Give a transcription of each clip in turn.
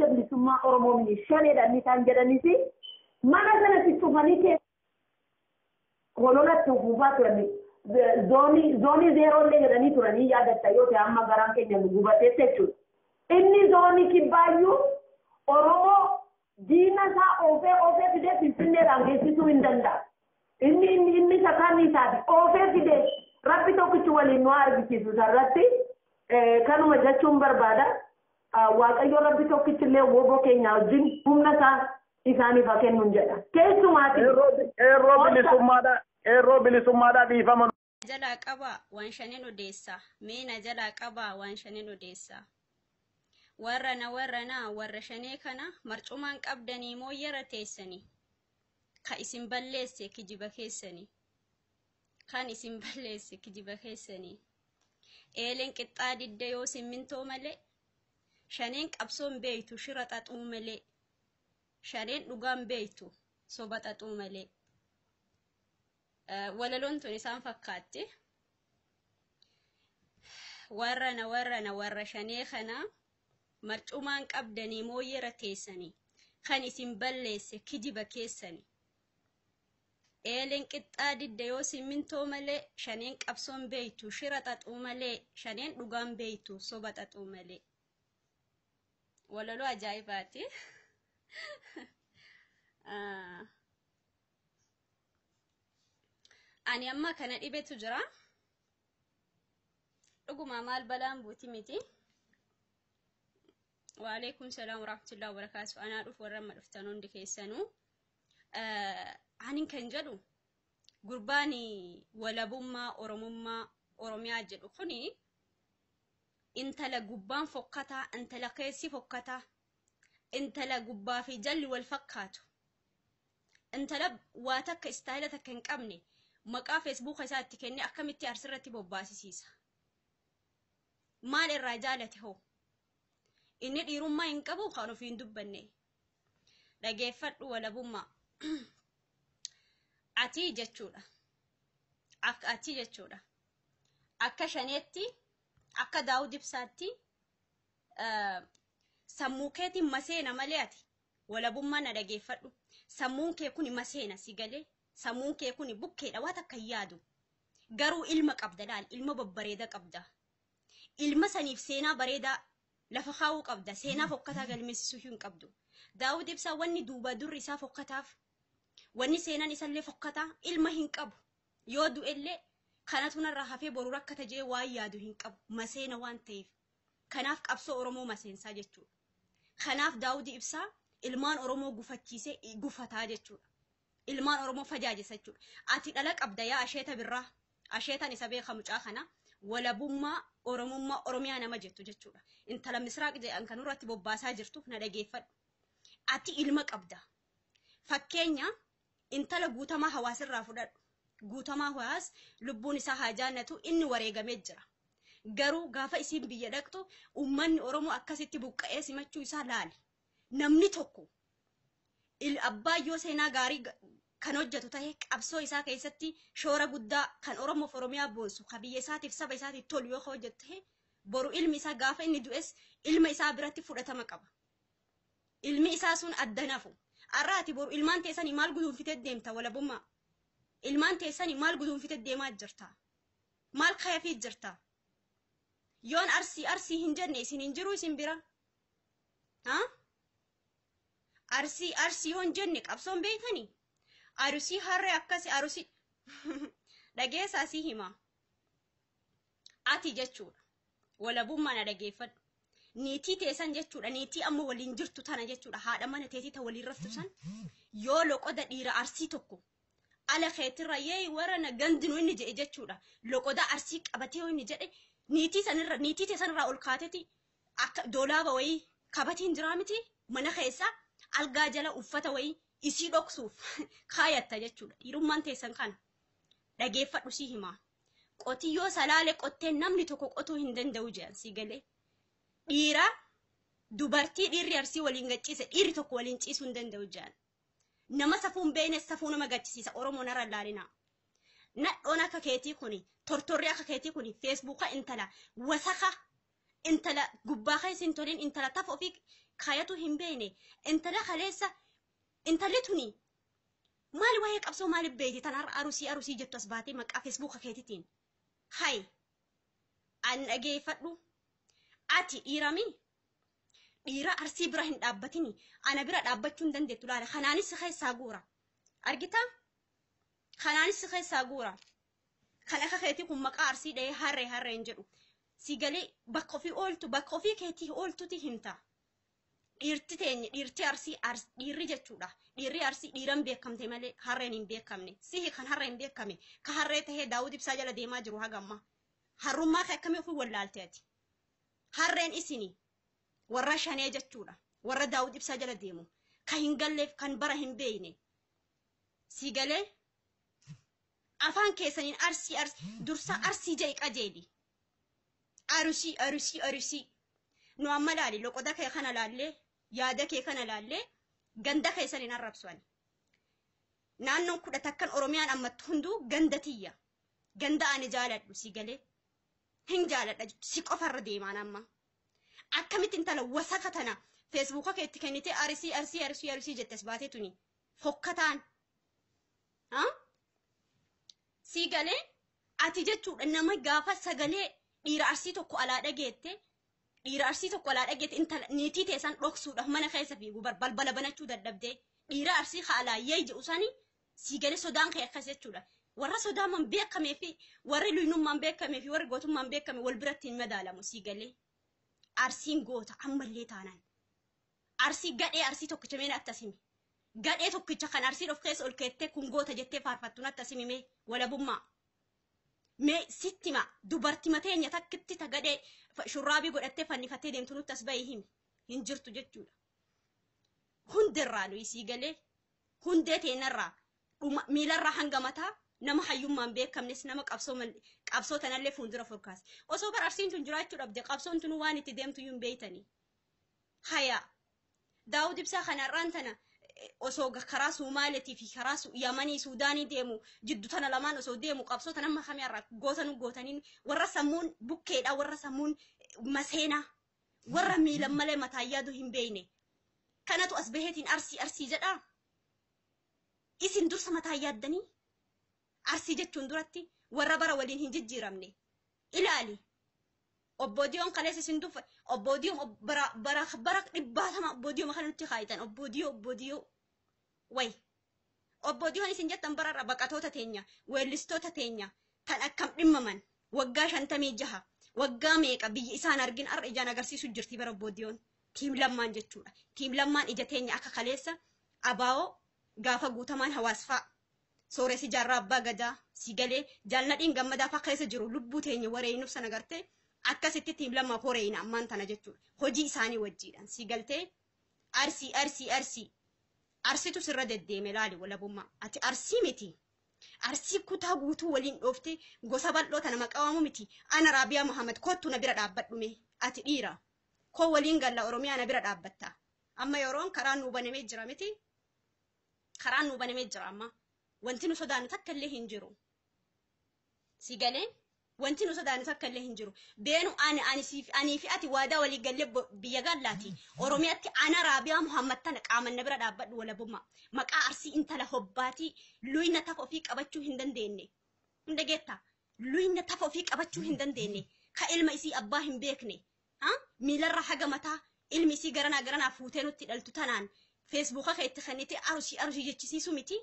adda bilisummaa Oromoo milishaneedhaan isaan jedhanisi mana sanatti cufanii kolonatti hubaa turani zoonii zeeroollee jedhanii turanii yaadatta yoo ta'e amma garaan keenya nu gubatee jechuudha. Inni zoonii kibbaayyuu Oromoo diina isaa oofee fidee Finfinneedhaan geessisuu hin danda'a. Inni sakaanni isaati oofee fidee rabbi tokkichi waliin nu argisiisu sarratti kanuma jechuun barbaada. Waaqayyo rabbi tokkichi illee woboo keenya wajjin humna isaaniif haa kennuun jedha. Keessumaati eerroo bilisummaadhaa dhiifama. Jalaa qaba waan shanin odeessa. Meena jalaa qaba waan shanin odeessa. Warra shanee kana marcumaan qabdanii moo yara teessanii. Ka isin balleesse kijiba keessanii. Kan isin balleesse kijiba keessanii. Eeleen qixxaa didda yoo simmintoo malee. Shaneen qabsoon beeytu shira xaxuu malee. Shaneen dhugaan beeytu soba xaxuu malee. Walaloon tun isaan fakkaatti. Warra shanee kana marcumaan qabdanii moo yara teessanii. Kan isin balleesse kijiba keessanii. Eeleen qixxaa didda yoo simmintoo malee. Shaneen qabsoon beeytu shira xaxuu malee. Shaneen dhugaan beeytu soba xaxuu malee. Walaloo ajaa'ibaati. Ani amma kana dhibetu jira. Dhuguma maal balaan buuti miti. Wa alaikum salaam wa rahmatullahi wa barakatuh. Anaa dhufu warra amma dhuftan hundi keessanuu. Anin kan jedhu gurbaani walabummaa Oromummaa Oromiyaa jedhu kuni intala gubbaan fokkataa, intala keessi fokkataa, intala gubbaa fi jalli wal fakkaatu. Intala waa takka istaayila takka hin qabne maqaa feesbuuka isaatti kenne akkamitti arsirratti bobbaasisiisa. Maal irraa jaalate hoo? Inni dhiirummaa hin qabu kan ofiin dubbanne. Dhageeffadhu walabummaa. Ati jechuudha. Akka shaneetti akka Daawud Ibsaatti sammuu keetiin maseena malee ati walabummaa na dhageeffadhu. Sammuun kee kun maseena si galee. Sammuun kee kun bukkeedha waa takka yaadu. Garuu ilma qabda laal, ilma babbareeda qabda. Ilma saniif seenaa bareedaa lafa kaa'uu qabda. Seenaa fokkataa galmeessisuu hin qabdu. Daawud Ibsaa wanni duuba durri isaa fokkataaf. Wanni seenaan isallee fokkataa ilma hin qabu. Yoo du'ellee kanatu narraa hafee boru rakkata jee waan yaadu hin qabu. Maseena waan ta'eef. Kanaaf qabsoo Oromoo maseensaa jechuudha. Kanaaf Daawud Ibsaa ilmaan Oromoo gufachiisee gufataa jechuudha. Ilmaan Oromoo fajaajessa jechuudha. Ati dhala qabda yaa asheeta birraa. Asheetan isa beekamu caa kana walabummaa Oromummaa Oromiyaa nama jettu jechuudha. Intala Misraaq jedhan kan irratti bobbaasaa jirtu na dhageeffadhu. Ati ilma qabda. Fakkeenya intala guutamaa hawaasirraa fudhadhu. Guutamaa hawaas lubbuun isaa haa jaannatu inni wareegamee jira. Garuu gaafa isiin biyya dhaqxu uummanni Oromoo akkasitti buqqa'ee simachuu isaa laali. Namni tokko abbaa yoo seenaa gaarii kan hojjetu ta'e qabsoo isaa keessatti shoora guddaa kan Oromoof Oromiyaa boonsu kan biyya isaatiif saba isaatiif tolu yoo hojjetu ta'e boru ilmi isaa gaafa inni du'es ilma isaa biratti fudhatama qaba. Ilmi isaa sun adda nafu. Arraati boru ilmaan teessanii maal guduunfitee deemta walabummaa? Ilmaan teessanii maal guduunfitee deemaa jirta? Maal kayafii jirta? Yoon arsii hin jenne isin hin jiru isin bira? Arsii yoon jenne qabsoon beekanii? Arusii harree akkasi arusii dhageessaa si hima. Ati jechuudha. Walabummaa na dhageeffadhu. Niitii teessan jechuudha. Niitii amma waliin jirtu tana jechuudha. Haadha mana teetii ta waliin raftu san yoo loqoda dhiira arsii tokko ala keetirra yee warana gandinu inni jedhe jechuudha. Loqoda arsii qabatee inni jedhe niitii teessanirraa ol kaateti akka doolaaba wayii kabatiin jiraa miti mana keessa algaa jala uffata wayii isii dhoksuuf kaayatta jechuudha. Dhiirummaan teessan kana dhageeffadhu si hima. Qotiyyoo salaale qottee namni tokko qotuu hin danda'u jedhan si galee. Dhiira dubartii dhiirri arsii waliin gachiise dhiirri tokko waliin ciisuu hin danda'u jedhan. Nama safuun beeynes safuu nama gachisiisa Oromoo narra laalina. Nadhoon akka keetii kuni tortorri akka keetii kuni feesbuuka intala wasaka intala gubbaa keessin toliin intala taf ofii kayatu hin beene intala khaleessa intalli tuni maali waa'ee qabsoo maali beeyti tan arusii jettu as baatee maqaa Facebook keetitiin hay an dhageeffadhu ati dhiira arsii bira hin dhaabbatini ana bira dhaabbachuu hin dandeettu laala kanaanis si keessaa guura argita kanaanis si keessaa guura kan akka keetii kun maqaa arsii dhahee harree hin jedhu si galee bakka ofii keetii ooltuti himta dhiirti teenya dhiirti arsii dhiirri jechuudha dhiirri arsii dhiiran beekamte malee harreen hin beekamne sihi kan harreen beekame ka harree tahee Daawud Ibsaa jala deemaa jiru hagamma harrummaa ka akkamii ofii wallaalte ati harreen isinii warra shanee jechuudha warra Daawud Ibsaa jala deemu ka hin galleef kan bara hin beeyne si galee afaan keessaniin dursa arsii jee qajeeli arusii nu amma laali loqoda kee kana laallee yaada kee kana laallee ganda keessaniin arrabsuani naannoon 10 takkan Oromiyaan ammattu hunduu gandatiyya ganda ani jaaladhu si galee hin jaaladha si qofarra deemaan amma akkamitti intala wasaka tana Facebook keetti kennite arsii jettes baatee tuni fokkataan si galee ati jechuudha nama gaafa sagalee dhiira arsii tokko alaa dhageette intala niitii teessan dhoksuudhaaf mana keessa fiigu balbala banachuu dadhabdee dhiira arsii alaa yeeyje usani si galee sodaan kee akkas jechuudha warra sodaaman beekamee fi warri luynummaan beekamee fi warri gootummaan beekame wal biratti hin madaalamu si galee arsiin goota ammallee taanaan arsii gadhee arsii tokkicha meena attasimi gadhee tokkicha kan arsii of keessa ol keettee kun goota jettee faarfattuun attasimi mee walabummaa mee sittima dubartii mateenya takkitti ta gadhee shurraabii godhattee fannifattee deemtu nutti as bahee hin jirtu jechuudha hundirraa nuyi sii galee hundee teenarraa miilarraa hanga mataa nama hayyummaan beekamnes nama qabsoo tanallee fuuldura furkaas osoo bar arsiin tun jiraachuu dhabde qabsoon tun waan itti deemtu yuun beeytanii haya Daawud Ibsaa kanarraan tana osoo karaa Sumaaleetii fi karaa Yamanii Suudaanii deemu jiddu tana lamaan osoo deemu qabsoo tana amma kamiirraa gootaniin warra sammuun bukkeedha warra sammuun maseenaa warra miilan malee mataa yaadu hin beeyne kanatu as baheetiin arsii jedhaa isin dursa mataa yaaddanii arsii jechuun duratti warra bara waliin hin jijjiiramne ilaali obboodiyoon kaleessa isin dufa obboodiyoon bara dhibbaatama obboodiyoo kanatti kaayitan obboodiyoo way obboodiyoon isin jettan bararra baqatoota teenya weellistoota teenya tan akkam dhimmaman waggaa 56 waggaa meeqa biyyi isaan argin arra ijaan agarsiisu jirti bara obboodiyoon tiim lammaan jechuudha tiim lammaan ija teenya akka kaleessa abaa'oo gaafa guutamaan hawaasfaa sooresi jaarraa abbaa gadaa si galee jaalladhiin gammadaa fa keessa jiru lubbuu teenya wareenuuf sana gartee akkasitti tiim lammaa horeeyna ammaan tana jechuudha hojii isaanii wajjiidhaan si galtee arsitu sirra deddeeme laali walabummaa ati arsii miti arsii kutaa guutuu waliin dhoofte gosa bal'oo tana maqawamu miti ana Raabiyaa Muhammad kottu na bira dhaabbadhume ati dhiira koo waliin galla Oromiyaa na bira dhaabbatta amma yeroon karaan nuu banamee jira miti karaan nuu banamee jira amma wanti nu sodaanu takka illee hin jiru si galee wanti nu sodaanu takka illee hin jiru beenu ani fi ati waadaa walii gallee biyya gallaati Oromiyaatti ana Raabiyaa Muhammad tana qaaman na bira dhaabbadhu walabummaa maqaa arsii intala hobbaatii luyna tafa ofii qabachuu hin dandeenye hin dhageetta luyna tafa ofii qabachuu hin dandeenye ka ilma isii abbaa hin beekne miilarra haga mataa ilmi isii garanaa fuutee nutti dhaltu tanaan Facebooka keetti kennite arusii jechisiisu miti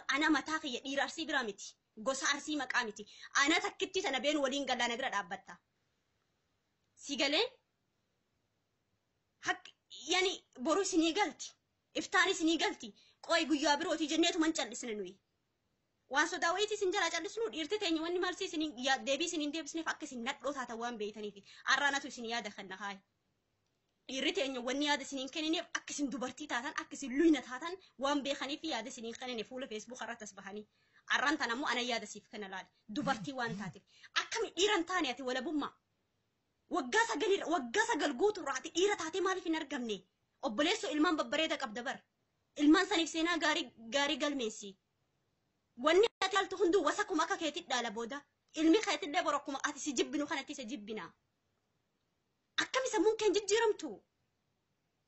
ana mataa kiyya dhiira arsii bira miti gosa arsii maqaa miti ana takkitti tana beenu waliin gallaana bira dhaabbatta si galee yani boru isinii galti iftaan isinii galti qoy guyyaa birooti jenneetu man callisne nuyi waan sodaa wayitii isin jalaa callisnu dhiirti teenya wanni maalsi isin deebii isin deebisneef akka isin nadhoo taata waan beeytaniif arraanatu isin yaada kanna haay dhiirri teenya wanni yaada isin kennineef akka isin dubartii taatan akka isin luyna taatan waan beekaniif yaada isin kennine fuula Facebook irratti asbahanii arraan tan ammoo ana yaada siif kana laal dubartii waan taateef akkami dhiiran taane ati walabummaa waggaa sagal guutu raati dhiira taatee maaliif hin argamne obboleessoo ilmaan babbareeda qabda bar ilmaan saniif seenaa gaarii galmeessi wanni ati haltu hunduu wasakuma akka keetti dhaala booda ilmi keetillee borokkuma ati si jibbinu kanatti isa jibbina akkami sammuun keen jijjiiramtu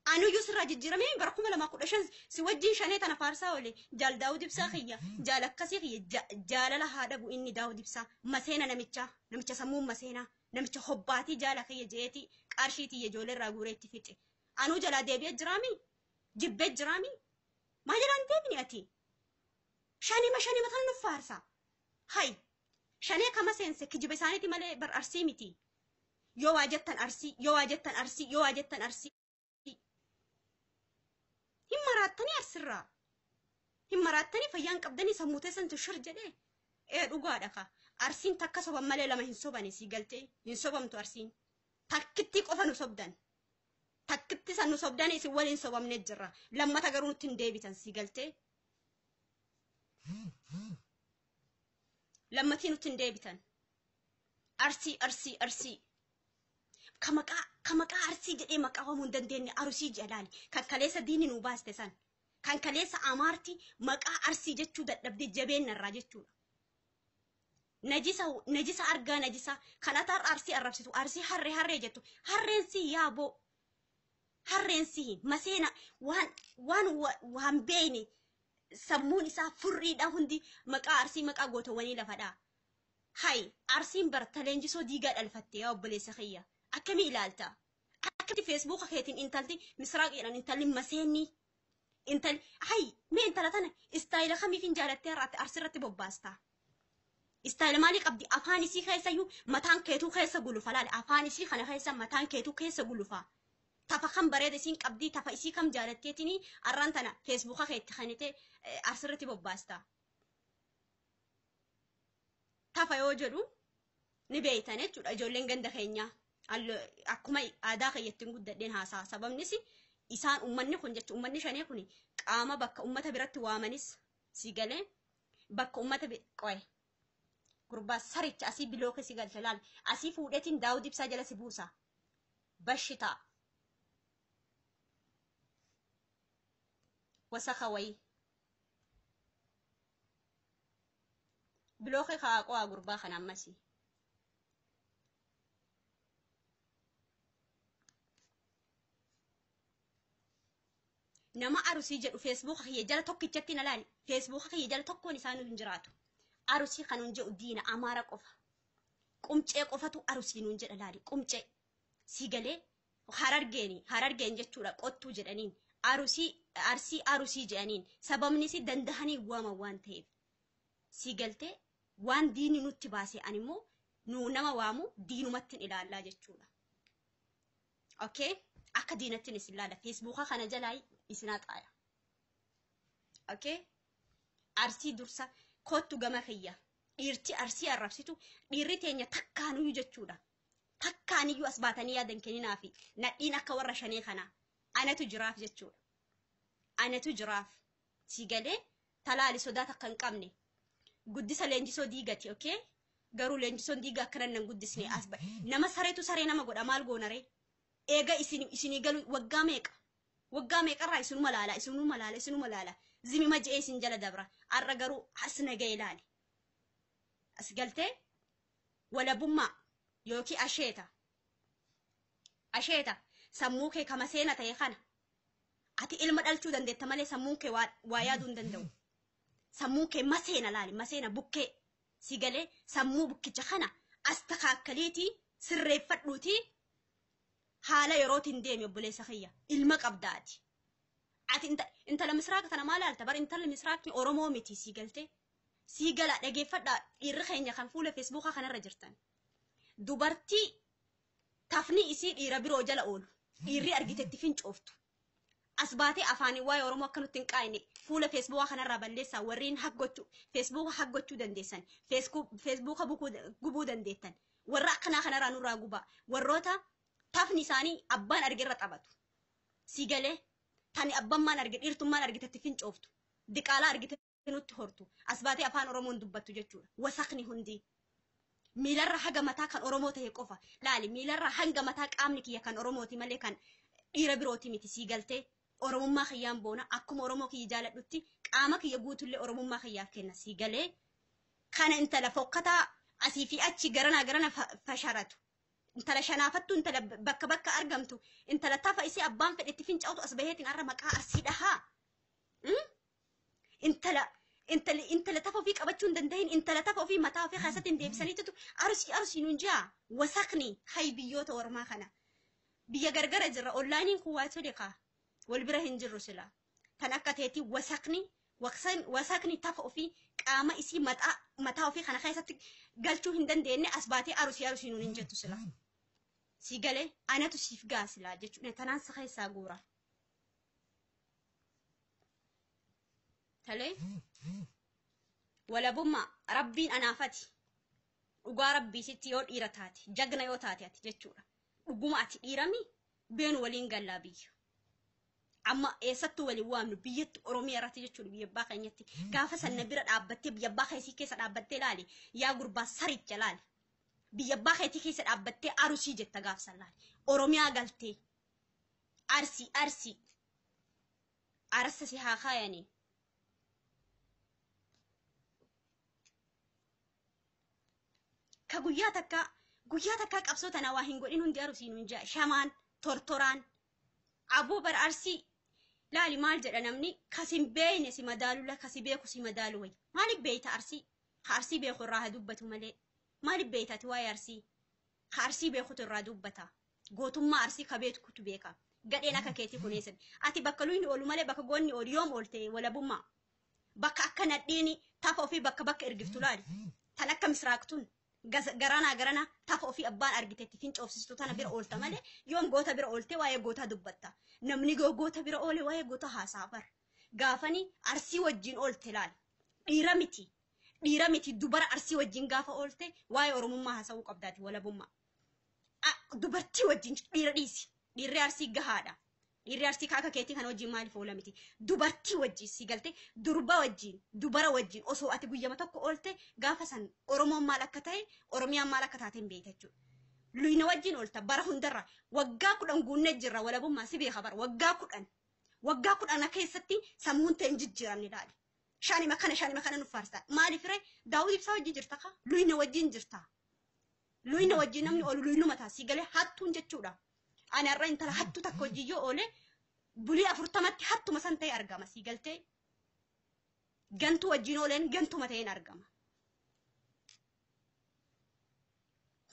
anu yusra jijjirame barakuma lama kudashan si wajjin shane tana farsa wale jal daawud ibsa khiyya jal akkasi khiyya jaalala haadha bu inni daawud ibsa maseena namicha sammuu maseena namicha hobbaati jaala khiyya jeeti qarshiiti ijoollee irraa guureetti fixe anu jala deebi'ee jiraami jibbee jiraami maal jedhan deebini ati shani matan nu farsa hay shane kama sense kijibe isaaniiti malee bar arsii miti yoo waajettan arsii himmarattani fayyaan qabdanii sammuu teessan tushur jedhee dhugaadha ka arsiin takka soban malee lama hin sobane si galtee hin sobamtu arsiin takkitti qofa nu sobdan takkitti san nu sobdan isin waliin sobamne jirra lammata garuu nutti hin deebitan si galtee lammatii nutti hin deebitan arsii kamaqaa arsii jedhee maqaa waamuu hin dandeenye arusii jedhaani kan kaleessa diini nu baaste san kan kaleessa amaarti maqaa arsii jechuu dadhabdee jabeenarraa jechuudha. Najisa argaa najisa kan atar arsii arrabsitu arsii harree jettu harreensi yaaboo harreensi maseena waan beeyne sammuun isaa furriidha hundi maqaa arsii maqaa gootawwanii lafadhaa. Hay arsiin barta leenjisoo diigaa dhalfattee yaa obboleessa kiyya. Akkami ilaalta akkati Facebook keetiin intalti misraaqiidhaan intalli maseenni intalli hay mee intala tana istaayila kamiifin jaalattee arsirratti bobbaasta istaayila maalii qabdi afaan isii keessayyuu mataan keetuu keessa gulufa laale afaan isii kana keessa mataan keetuu keessa gulufa tafa kan bareeda isiin qabdi tafa isii kam jaalatteetini arraan tana Facebook keetti kanite arsirratti bobbaasta tafa yoo jedhu ni beeytan jechuudha ijoolleen ganda keenyaa akkuma aadaa keeyyattiin guddadheen haasaa sababnis isaan ummanni kun jechuun ummanni shanee kun qaama bakka ummata biratti waamanis si galee bakka ummata qoe gurbaa saricha asii bilooke si galcha laal asii fuudhetiin daawud ibsaa jala si buusa bashita wasaka wayi bilooke kaaqoo gurbaa kana ammasi nama arusii jedhu Facebook kiyya jala tokkichatti na laali Facebook kiyya jala tokkoon isaanuu hin jiraatu arusii kanuun jedhu diina amaara qofa qumcee qofatu arusii nuun jedha laali qumcee si galee harargeen jechuudha qottuu jedhaniin arusii jedhaniin sababni si dandahanii waama waan ta'eef si galtee waan diini nutti baase animmoo nu nama waamu diinumatti ilaallaa jechuudha. Okay akka diinatti isin ilaala Facebook kana jalaa isina xaaya. Okay arsii dursa kottu gama kiyya dhiirti arsii arrabsitu dhiirri teenya takkaanuu jechuudha takkaaniyyuu as baatanii yaadan kenninaa fi nadhiin akka warra shanee kana anatu jiraaf jechuudha anatu jiraaf si galee talaali sodaa takka hin qabne guddisa leenjisoo diigati. Okay garuu leenjisoon diigaa akkanan nan guddisne as nama sareetu saree nama godha maal goonaree eega isinii galu waggaa meeqarraa isinuma laala zimi majee isin jala dabra arra garuu asna ga'e ilaali as galtee walabummaa yooki asheeta sammuu kee kama seena ta'e kana ati ilma dhalchuu dandeetta malee sammuun kee waa yaaduu hin danda'u sammuun kee maseena laali maseena bukkee si galee sammuu bukkicha kana as takaakkaliitii sirreeffadhuutii haala yerootiin deemi obboleessa kiyya ilma qabdaati ati intala misraaqa tana maal alta bar intala misraaqni oromoo miti si galtee si gala dhageeffadha dhiirri keenya kan fuula Facebook kanarra jirtan dubartii tafni isii dhiira biroo jala oolu dhiirri argitetti fincooftu as baatee afaanii waa'ee oromoo akka nutti hin qaayne fuula Facebook kanarraa balleessaa warreen haggochuu Facebook haggochuu dandeessan Facebook gubuu dandeettan warra akkanaa kanarraa nurraa gubaa warroota tafni isaanii abbaan argerra taphatu si galee tani abbammaan arge dhiirtummaan argitetti fincooftu diqaalaa argitetti nutti hortu as baatee afaan oromoon dubbattu jechuudha wasaqni hundi miilarra haga mataa kan oromoo ta'e qofa laali miilarra hanga mataa qaamni kiyya kan oromooti malee kan dhiira birooti miti si galtee oromummaa kiyyaan boona akkuma oromoo kiyya jaaladhutti qaama kiyya guutullee oromummaa kiyyaaf kenna si galee kana intala fokkataa asii fi achi garana fasharatu intala shanaafattu intala bakka bakka argamtu intala tafa isi abbaan fedhetti finca'utu as baheetiin arra maqaa arsiidhahaa intala tafa ofii qabachuu hin danda'in intala tafa ofii mataa ofii keessatti hin deebisaniitu arsii nuun jaa wasaqni hay biyyoota ormaa kana biyya gargara jirra onlaayiniin kun waa tole kaa wal bira hin jirru sila tan akka teetii wasaqni tafa ofii qaama isii mataa ofii kana keessatti galchuu hin dandeenye as baatee arsii nuun hin jettu sila si galee anatu siif gaasila jechuudha tanaan sa keessaa guura talee walabummaa rabbiin anaafati dhugaa rabbii sitti yoo dhiira taate jagna yoo taate ati jechuudha dhuguma ati dhiirami beenu waliin gallaa biyya amma eessattuu waliin waamnu biyyatti oromiyaa irratti jechuudha biyya abbaa keenyatti gaafa sanna bira dhaabbattee biyya abbaa keessii keessa dhaabbattee laali yaa gurbaa saricha laali biyya abbaa keessii keessa dhaabbattee arusii jetta gaafsan laali oromiyaa galtee arsii arsa si haa kaayanii ka guyyaa takka qabsoo tana waa hin godhin hundi arusii nuun jaa shamaan tortoraan abuu bar arsii laali maal jedha namni kasin beeyne si madaalula kasi beeku si madaalu way maaliif beeyta arsii beeku irraa haa dubbatu malee maaliif beeytaati waa'ee arsii beekutu irraa dubbata gootummaa arsii ka beekutu beeka gadheen akka keetii kuneessan ati bakka luyni oolu malee bakka goonni oolu yoom oolte walabummaa bakka akka nadhiini tafa ofii bakka ergiftu laali tan akka misraaqtuun garana tafa ofii abbaan argitetti fincoofsistu tana bira oolta malee yoom goota bira oolte waa'ee gootaa dubbatta namni goota bira oole waa'ee goota haasaa bar gaafani arsii wajjin oolte laal dhiira miti dubara arsii wajjin gaafa oolte waa'ee oromummaa haasa'uu qabdaati walabummaa dubartii wajjin dhiira dhiisi dhiirri arsii gahaadha dhiirri arsii kaaka keetii kana wajjin maaliif oola miti dubartii wajjin si galte durba wajjin dubara wajjin osoo ati guyyama tokko oolte gaafa san oromoon maal akka ta'e oromiyaan maal akka taate hin beekta jechuudha luyna wajjin oolta bara hundarra waggaa 10 guunnee jirra walabummaa si beeka bara waggaa 10 keessatti sammuun ta'e hin jijjiiramne ilaali shaanima kana nu faarsa maaliif ree daawud ibsaa wajjin jirta ka luyna wajjin jirta luyna wajjin namni oolu luynuma ta'a si galee hattuun jechuudha ana irra intala hattu takko jiyyoo oole bulii 40tti hattuma san ta'e argama si galtee gantu wajjin ooleen gantuma ta'een argama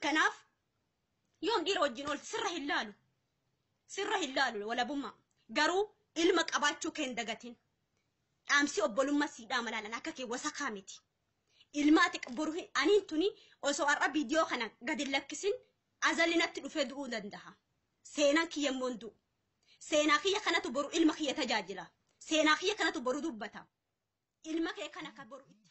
kanaaf yoom dhiira wajjin oolte sirra hin laalu walabummaa garuu ilma qabaachuu keen dagatin dhaamsi obbolummaa siidhaa malaalan akka kee wasakaa miti ilmaati boru aniin tuni osoo har'a viidiyoo kana gadi lakkisin azalinatti dhufee du'uu danda'a seenaan kiyya mondu seenaa kiyya kanatu boru ilma kiyya tajaajila seenaa kiyya kanatu boru dubbata ilma kee kana ka boru itti